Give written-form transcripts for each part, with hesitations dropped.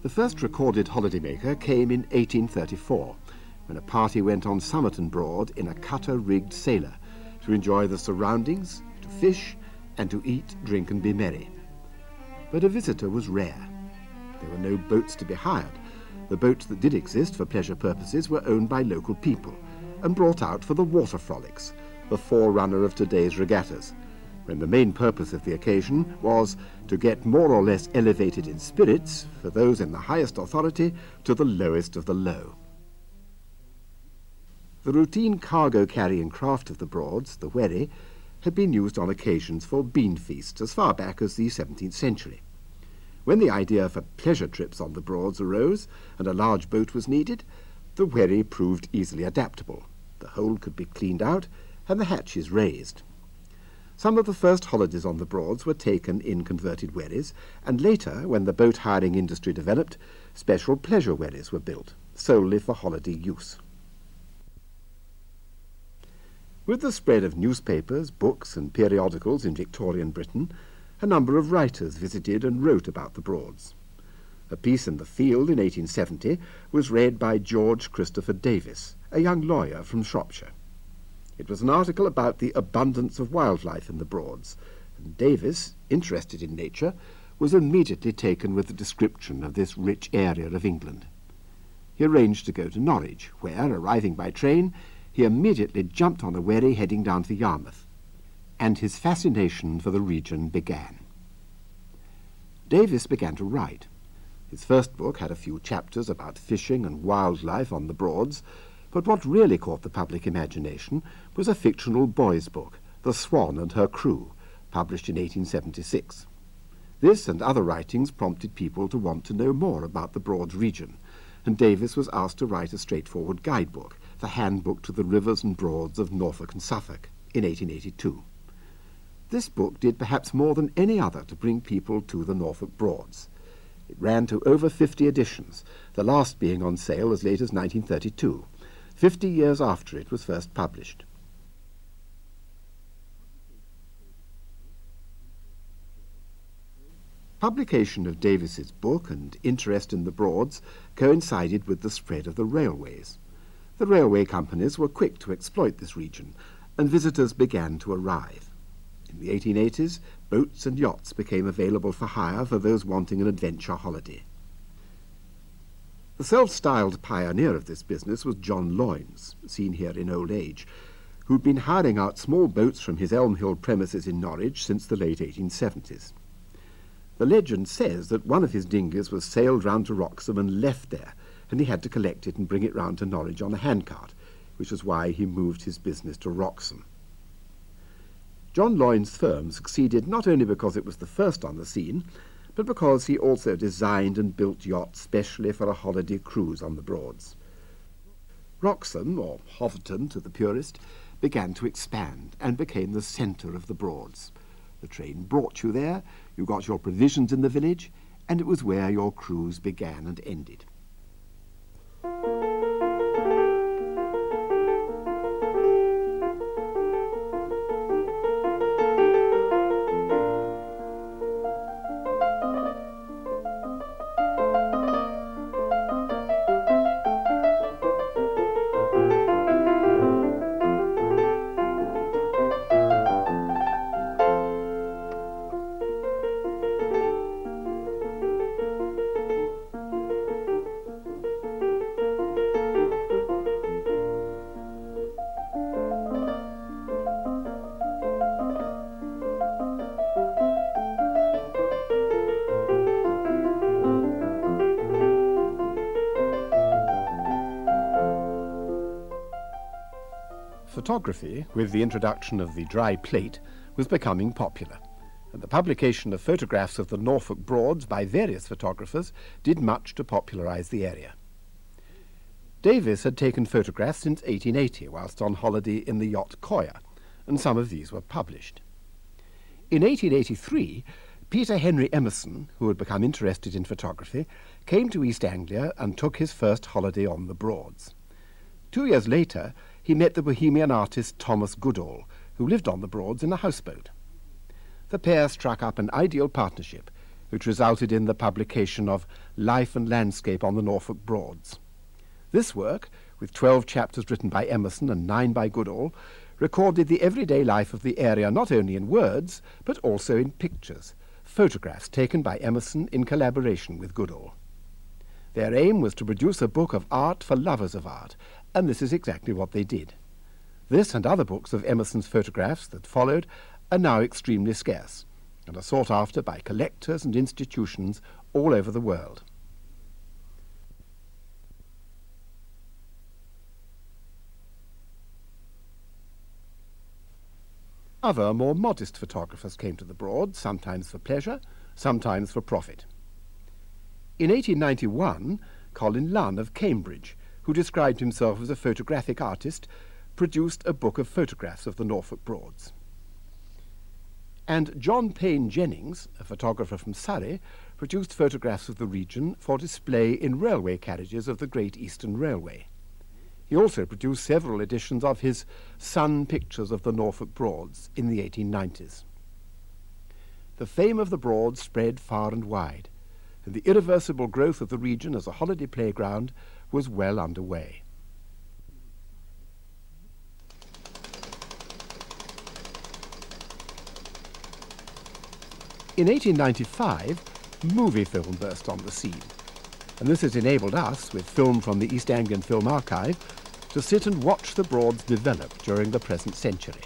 The first recorded holidaymaker came in 1834, when a party went on Somerton Broad in a cutter-rigged sailor to enjoy the surroundings, to fish, and to eat, drink, and be merry. But a visitor was rare. There were no boats to be hired. The boats that did exist for pleasure purposes were owned by local people and brought out for the water frolics, the forerunner of today's regattas, when the main purpose of the occasion was to get more or less elevated in spirits, for those in the highest authority to the lowest of the low. The routine cargo-carrying craft of the Broads, the wherry, had been used on occasions for bean feasts as far back as the 17th century. When the idea for pleasure trips on the Broads arose and a large boat was needed, the wherry proved easily adaptable. The hold could be cleaned out and the hatches raised. Some of the first holidays on the Broads were taken in converted wherries, and later, when the boat hiring industry developed, special pleasure wherries were built, solely for holiday use. With the spread of newspapers, books and periodicals in Victorian Britain, a number of writers visited and wrote about the Broads. A piece in the Field in 1870 was read by George Christopher Davis, a young lawyer from Shropshire. It was an article about the abundance of wildlife in the Broads, and Davis, interested in nature, was immediately taken with the description of this rich area of England. He arranged to go to Norwich, where, arriving by train, he immediately jumped on a wherry heading down to Yarmouth, and his fascination for the region began. Davis began to write. His first book had a few chapters about fishing and wildlife on the Broads, but what really caught the public imagination was a fictional boys' book, The Swan and Her Crew, published in 1876. This and other writings prompted people to want to know more about the Broads region, and Davis was asked to write a straightforward guidebook, the Handbook to the Rivers and Broads of Norfolk and Suffolk, in 1882. This book did perhaps more than any other to bring people to the Norfolk Broads. It ran to over 50 editions, the last being on sale as late as 1932, 50 years after it was first published. Publication of Davis's book and interest in the Broads coincided with the spread of the railways. The railway companies were quick to exploit this region, and visitors began to arrive. In the 1880s, boats and yachts became available for hire for those wanting an adventure holiday. The self-styled pioneer of this business was John Loynes, seen here in old age, who'd been hiring out small boats from his Elm Hill premises in Norwich since the late 1870s. The legend says that one of his dinghies was sailed round to Wroxham and left there, and he had to collect it and bring it round to Norwich on a handcart, which was why he moved his business to Wroxham. John Loynes' firm succeeded not only because it was the first on the scene, but because he also designed and built yachts specially for a holiday cruise on the Broads. Wroxham, or Hoverton to the purist, began to expand and became the centre of the Broads. The train brought you there, you got your provisions in the village, and it was where your cruise began and ended. Photography, with the introduction of the dry plate, was becoming popular, and the publication of photographs of the Norfolk Broads by various photographers did much to popularize the area. Davis had taken photographs since 1880 whilst on holiday in the yacht Coya, and some of these were published. In 1883, Peter Henry Emerson, who had become interested in photography, came to East Anglia and took his first holiday on the Broads. 2 years later, he met the Bohemian artist Thomas Goodall, who lived on the Broads in a houseboat. The pair struck up an ideal partnership, which resulted in the publication of Life and Landscape on the Norfolk Broads. This work, with 12 chapters written by Emerson and 9 by Goodall, recorded the everyday life of the area not only in words, but also in pictures, photographs taken by Emerson in collaboration with Goodall. Their aim was to produce a book of art for lovers of art, and this is exactly what they did. This and other books of Emerson's photographs that followed are now extremely scarce, and are sought after by collectors and institutions all over the world. Other, more modest photographers came to the Broads, sometimes for pleasure, sometimes for profit. In 1891, Colin Lunn of Cambridge, who described himself as a photographic artist, produced a book of photographs of the Norfolk Broads. And John Payne Jennings, a photographer from Surrey, produced photographs of the region for display in railway carriages of the Great Eastern Railway. He also produced several editions of his Sun Pictures of the Norfolk Broads in the 1890s. The fame of the Broads spread far and wide, and the irreversible growth of the region as a holiday playground was well underway. In 1895, movie film burst on the scene, and this has enabled us, with film from the East Anglian Film Archive, to sit and watch the Broads develop during the present century.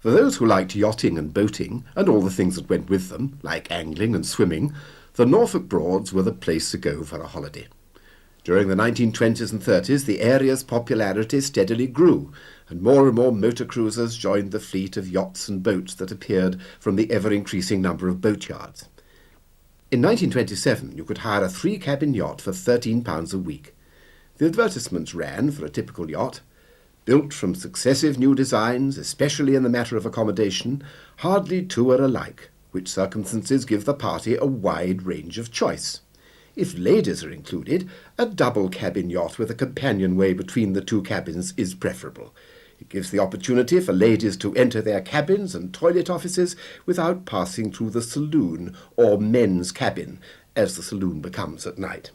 For those who liked yachting and boating, and all the things that went with them, like angling and swimming, the Norfolk Broads were the place to go for a holiday. During the 1920s and 30s, the area's popularity steadily grew, and more motor cruisers joined the fleet of yachts and boats that appeared from the ever-increasing number of boatyards. In 1927, you could hire a 3-cabin yacht for £13 a week. The advertisements ran, for a typical yacht: Built from successive new designs, especially in the matter of accommodation, hardly two are alike, which circumstances give the party a wide range of choice. If ladies are included, a double cabin yacht with a companionway between the two cabins is preferable. It gives the opportunity for ladies to enter their cabins and toilet offices without passing through the saloon or men's cabin, as the saloon becomes at night.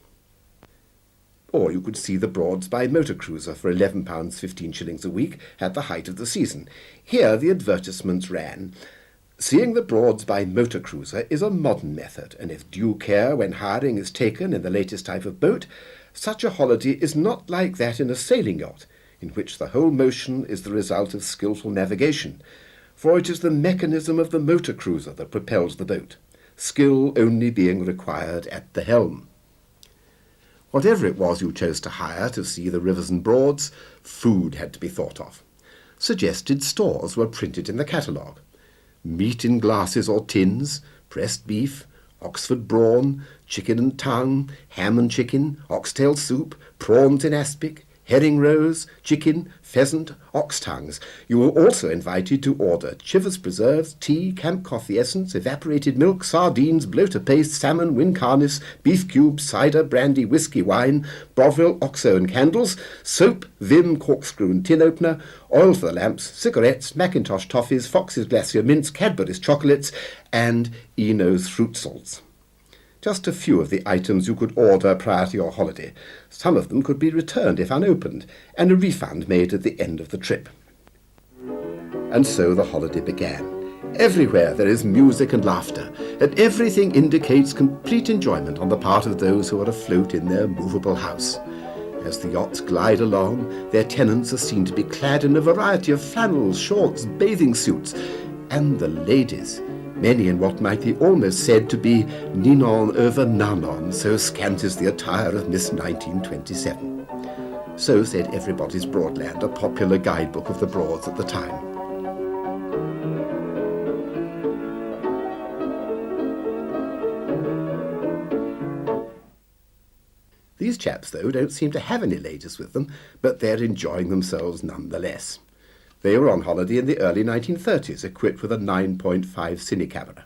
Or you could see the Broads by motor cruiser for £11 15 a week at the height of the season. Here the advertisements ran, "Seeing the Broads by motor cruiser is a modern method, and if due care when hiring is taken in the latest type of boat, such a holiday is not like that in a sailing yacht, in which the whole motion is the result of skilful navigation, for it is the mechanism of the motor cruiser that propels the boat, skill only being required at the helm." Whatever it was you chose to hire to see the rivers and Broads, food had to be thought of. Suggested stores were printed in the catalogue. Meat in glasses or tins, pressed beef, Oxford brawn, chicken and tongue, ham and chicken, oxtail soup, prawns in aspic, herring roes, chicken, pheasant, ox tongues. You were also invited to order Chivers preserves, tea, camp coffee essence, evaporated milk, sardines, bloater paste, salmon, wincarnis, beef cubes, cider, brandy, whisky, wine, Bovril, Oxo and candles, soap, Vim, corkscrew and tin opener, oil for the lamps, cigarettes, Mackintosh toffees, Fox's Glacier mints, Cadbury's chocolates, and Eno's fruit salts. Just a few of the items you could order prior to your holiday. Some of them could be returned if unopened, and a refund made at the end of the trip. And so the holiday began. Everywhere there is music and laughter, and everything indicates complete enjoyment on the part of those who are afloat in their movable house. As the yachts glide along, their tenants are seen to be clad in a variety of flannels, shorts, bathing suits, and the ladies, many in what might be almost said to be ninon over nanon, so scant is the attire of Miss 1927. So said Everybody's Broadland, a popular guidebook of the Broads at the time. These chaps, though, don't seem to have any ladies with them, but they're enjoying themselves nonetheless. They were on holiday in the early 1930s, equipped with a 9.5 cine camera.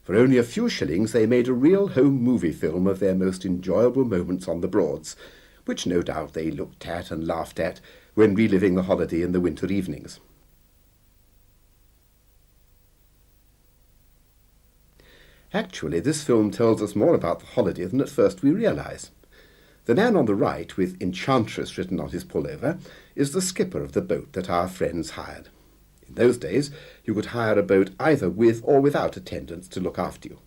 For only a few shillings they made a real home movie film of their most enjoyable moments on the Broads, which no doubt they looked at and laughed at when reliving the holiday in the winter evenings. Actually, this film tells us more about the holiday than at first we realise. The man on the right, with Enchantress written on his pullover, is the skipper of the boat that our friends hired. In those days, you could hire a boat either with or without attendants to look after you.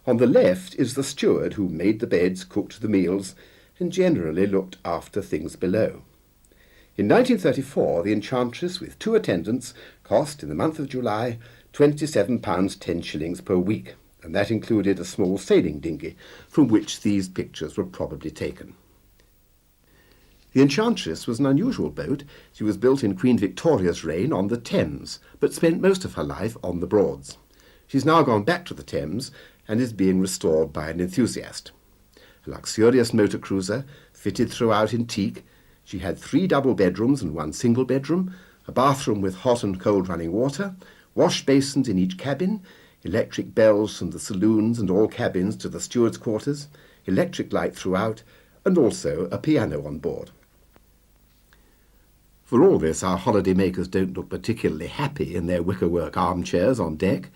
On the left is the steward who made the beds, cooked the meals, and generally looked after things below. In 1934, the Enchantress, with 2 attendants, cost, in the month of July, £27 10 per week, and that included a small sailing dinghy, from which these pictures were probably taken. The Enchantress was an unusual boat. She was built in Queen Victoria's reign on the Thames, but spent most of her life on the Broads. She's now gone back to the Thames and is being restored by an enthusiast. A luxurious motor cruiser, fitted throughout in teak, she had 3 double bedrooms and 1 single bedroom, a bathroom with hot and cold running water, wash basins in each cabin, electric bells from the saloons and all cabins to the steward's quarters, electric light throughout, and also a piano on board. For all this, our holiday makers don't look particularly happy in their wickerwork armchairs on deck.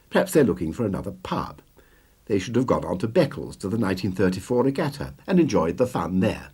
Perhaps they're looking for another pub. They should have gone on to Beccles to the 1934 regatta and enjoyed the fun there.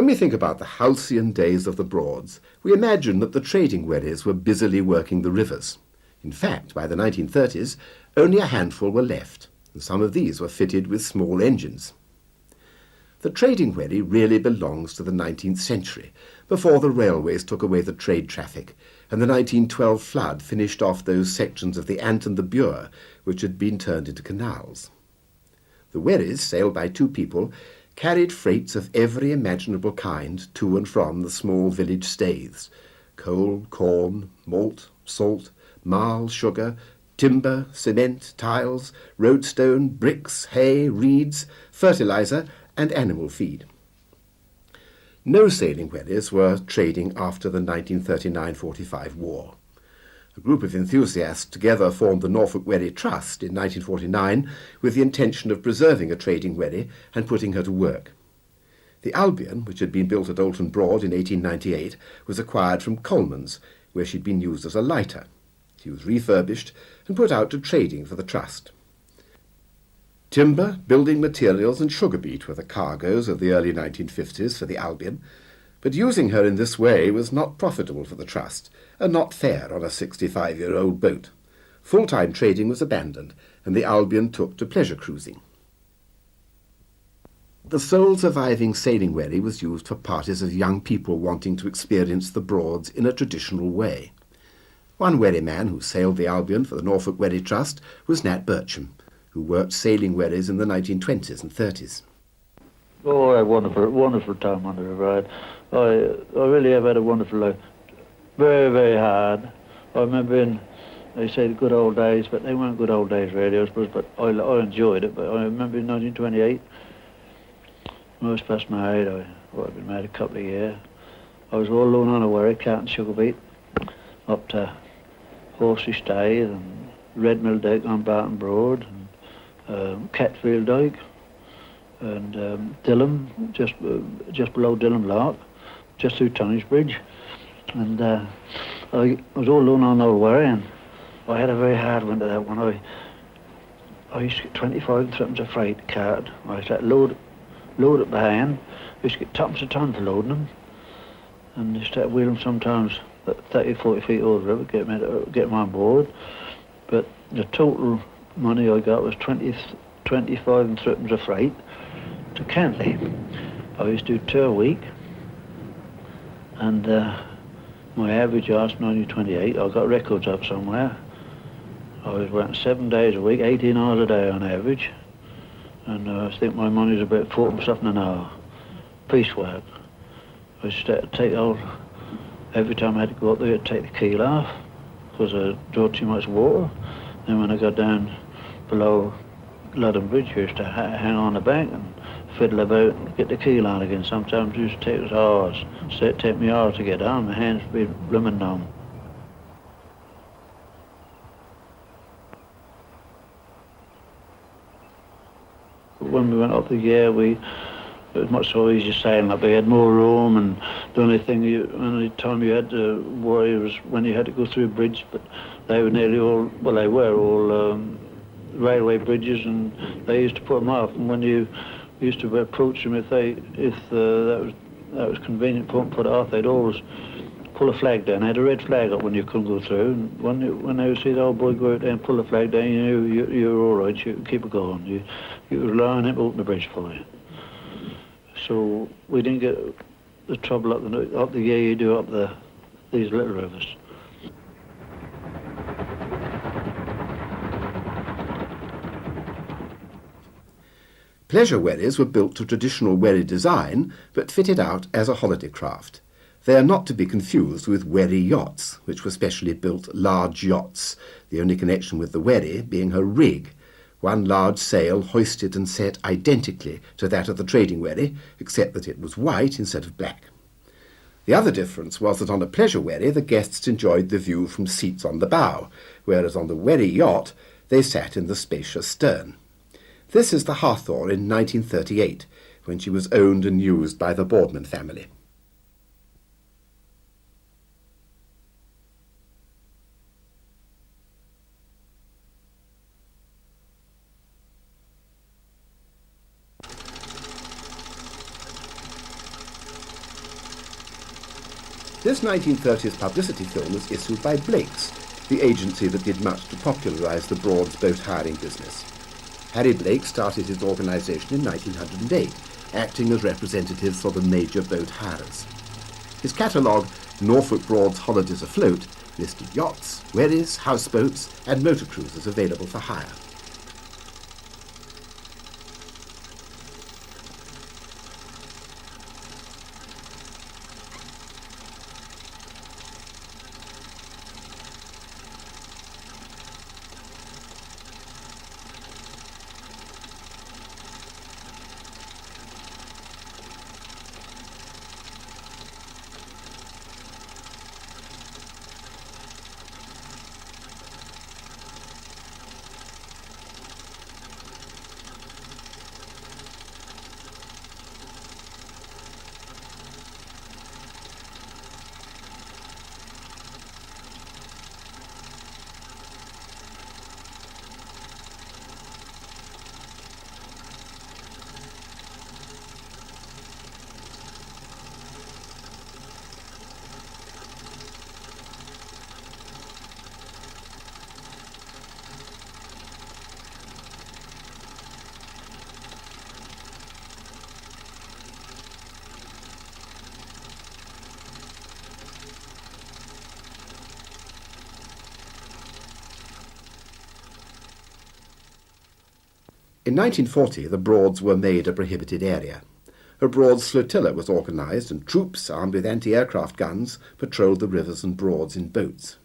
When we think about the halcyon days of the Broads, we imagine that the trading wherries were busily working the rivers. In fact, by the 1930s, only a handful were left, and some of these were fitted with small engines. The trading wherry really belongs to the 19th century, before the railways took away the trade traffic, and the 1912 flood finished off those sections of the Ant and the Bure which had been turned into canals. The wherries, sailed by two people, carried freights of every imaginable kind to and from the small village staiths: coal, corn, malt, salt, marl, sugar, timber, cement, tiles, roadstone, bricks, hay, reeds, fertilizer, and animal feed. No sailing wherries were trading after the 1939-45 war. A group of enthusiasts together formed the Norfolk Wherry Trust in 1949 with the intention of preserving a trading wherry and putting her to work. The Albion, which had been built at Oulton Broad in 1898, was acquired from Coleman's, where she'd been used as a lighter. She was refurbished and put out to trading for the Trust. Timber, building materials and sugar beet were the cargoes of the early 1950s for the Albion, but using her in this way was not profitable for the Trust, and not fair on a 65-year-old boat. Full-time trading was abandoned, and the Albion took to pleasure cruising. The sole surviving sailing wherry was used for parties of young people wanting to experience the Broads in a traditional way. One wherryman who sailed the Albion for the Norfolk Wherry Trust was Nat Bircham, who worked sailing wherries in the 1920s and 30s. Oh, I had a wonderful time on the river. I really have had a wonderful life. Very, very hard. I remember they say the good old days, but they weren't good old days really, I suppose, but I enjoyed it. But I remember in 1928, when I was first married, I'd been married a couple of years. I was all alone on a wherry, carting sugar beet, up to Horsey Staithe and Redmill Dyke on Barton Broad, and Catfield Dyke, and Dillham, just below Dillham Lock, just through Tonnage Bridge. And I was all alone on the old wherry, and I had a very hard winter that one. I used to get 25 and threepence a freight cart. I used to load it by hand. I used to get twopence a ton for loading them, and used to wheel them sometimes 30, 40 feet over the river, get them on board. But the total money I got was 25 and threepence a freight to Cantley. I used to do 2 a week, and my average last 1928, I got records up somewhere. I was working 7 days a week, 18 hours a day on average, and I think my money was about 40 something an hour. Piecework. I used to take out, every time I had to go up there, I'd take the keel off, because I drew too much water. Then when I got down below Ludden Bridge, I used to hang on the bank and fiddle about and get the keel on again. Sometimes it used to take us hours. So it'd take me hours to get down, my hands would be blooming numb. When we went up the Yare, it was much so easier sailing up. We had more room, and the only time you had to worry was when you had to go through a bridge, but they were nearly all, well, they were all railway bridges, and they used to put them off, and when you used to approach them, if that was convenient for them to put it off, they'd always pull a flag down. They had a red flag up when you couldn't go through, and when they would see the old boy go out there and pull the flag down, you knew you were all right, you could keep it going. You could rely on him to open the bridge for you. So we didn't get the trouble up the Yare you do up these little rivers. Pleasure wherries were built to traditional wherry design, but fitted out as a holiday craft. They are not to be confused with wherry yachts, which were specially built large yachts, the only connection with the wherry being her rig, one large sail hoisted and set identically to that of the trading wherry, except that it was white instead of black. The other difference was that on a pleasure wherry the guests enjoyed the view from seats on the bow, whereas on the wherry yacht they sat in the spacious stern. This is the Hathor in 1938, when she was owned and used by the Boardman family. This 1930s publicity film was issued by Blake's, the agency that did much to popularise the Broads boat hiring business. Harry Blake started his organisation in 1908, acting as representatives for the major boat hirers. His catalogue, Norfolk Broads Holidays Afloat, listed yachts, wherries, houseboats and motor cruisers available for hire. In 1940, the Broads were made a prohibited area. A Broads flotilla was organised and troops, armed with anti-aircraft guns, patrolled the rivers and Broads in boats.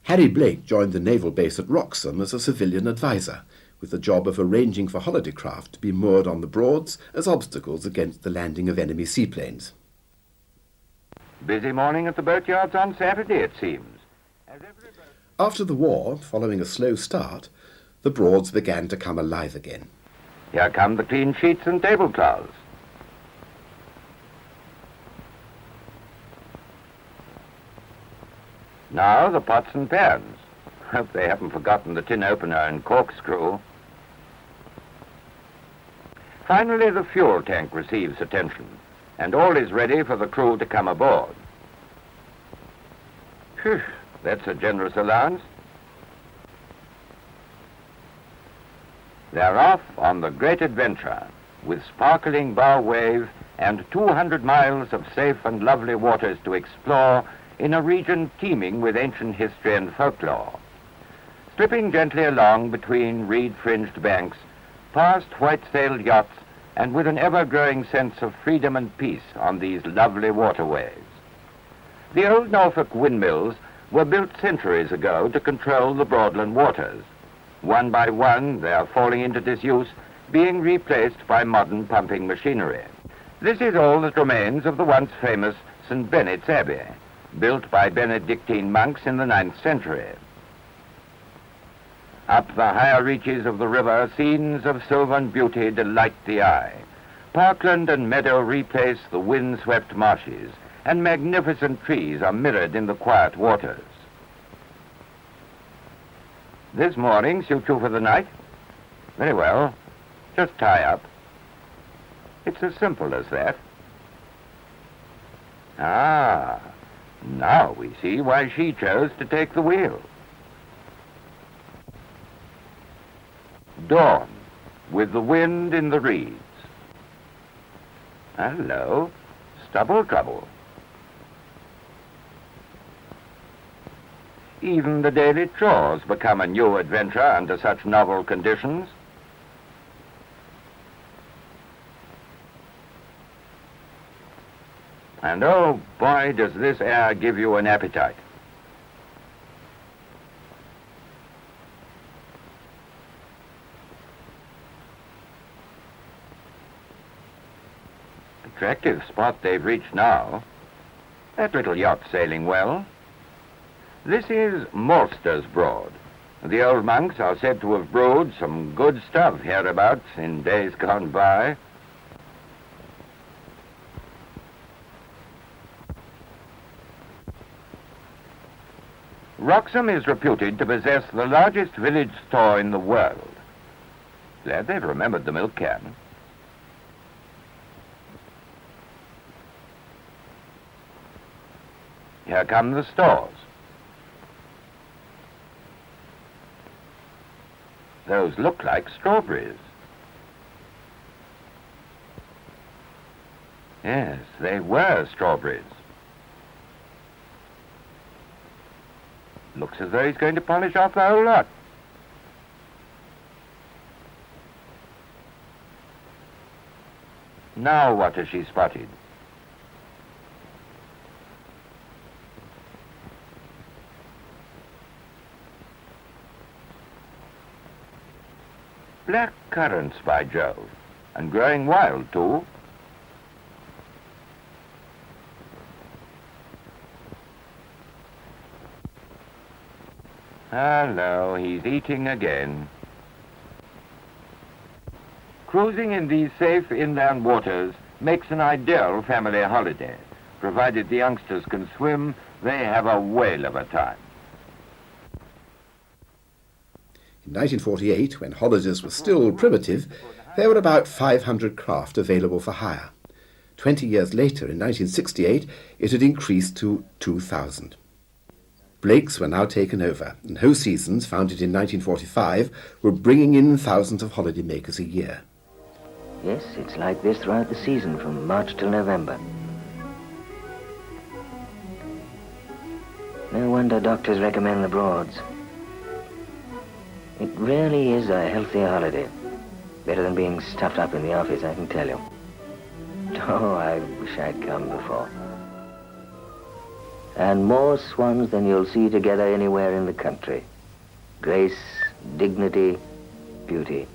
Harry Blake joined the naval base at Wroxham as a civilian advisor, with the job of arranging for holiday craft to be moored on the Broads as obstacles against the landing of enemy seaplanes. Busy morning at the boatyards on Saturday, it seems. After the war, following a slow start, the Broads began to come alive again. Here come the clean sheets and tablecloths. Now the pots and pans. Hope they haven't forgotten the tin opener and corkscrew. Finally, the fuel tank receives attention, and all is ready for the crew to come aboard. Phew, that's a generous allowance. They're off on the great adventure, with sparkling bow wave and 200 miles of safe and lovely waters to explore in a region teeming with ancient history and folklore. Slipping gently along between reed-fringed banks, past white-sailed yachts, and with an ever-growing sense of freedom and peace on these lovely waterways. The old Norfolk windmills were built centuries ago to control the broadland waters. One by one, they are falling into disuse, being replaced by modern pumping machinery. This is all that remains of the once famous St. Benet's Abbey, built by Benedictine monks in the 9th century. Up the higher reaches of the river, scenes of sylvan beauty delight the eye. Parkland and meadow replace the wind-swept marshes, and magnificent trees are mirrored in the quiet waters. This mooring suits you for the night? Very well. Just tie up. It's as simple as that. Ah, now we see why she chose to take the wheel. Dawn, with the wind in the reeds. Hello, stubble trouble. Even the daily chores become a new adventure under such novel conditions. And oh boy, does this air give you an appetite. Attractive spot they've reached now. That little yacht sailing well. This is Malster's Broad. The old monks are said to have brewed some good stuff hereabouts in days gone by. Wroxham is reputed to possess the largest village store in the world. Glad they've remembered the milk can. Here come the stores. Those look like strawberries. Yes, they were strawberries. Looks as though he's going to polish off the whole lot. Now what has she spotted? Black currants, by Jove, and growing wild, too. Hello, he's eating again. Cruising in these safe inland waters makes an ideal family holiday. Provided the youngsters can swim, they have a whale of a time. In 1948, when holidays were still primitive, there were about 500 craft available for hire. 20 years later, in 1968, it had increased to 2,000. Brakes were now taken over, and Ho Seasons, founded in 1945, were bringing in thousands of holidaymakers a year. Yes, it's like this throughout the season, from March till November. No wonder doctors recommend the Broads. It really is a healthy holiday. Better than being stuffed up in the office, I can tell you. Oh, I wish I'd come before. And more swans than you'll see together anywhere in the country. Grace, dignity, beauty.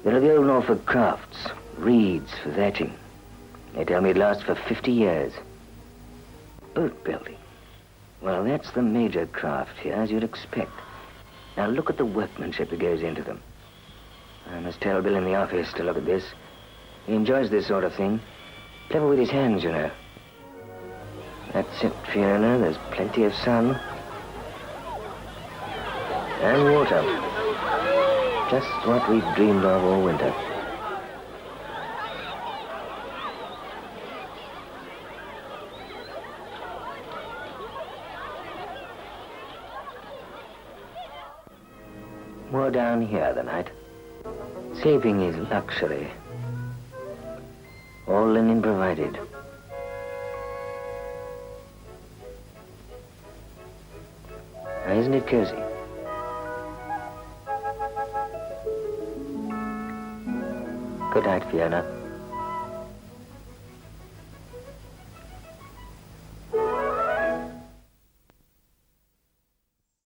There are the old Norfolk crafts, reeds for thatching. They tell me it lasts for 50 years. Boat building. Well, that's the major craft here, as you'd expect. Now look at the workmanship that goes into them. I must tell Bill in the office to look at this. He enjoys this sort of thing. Clever with his hands, you know. That's it, Fiona. There's plenty of sun. And water. Just what we've dreamed of all winter. More down here tonight. Sleeping is luxury. All linen provided. Now, isn't it cozy? Good night, Fiona.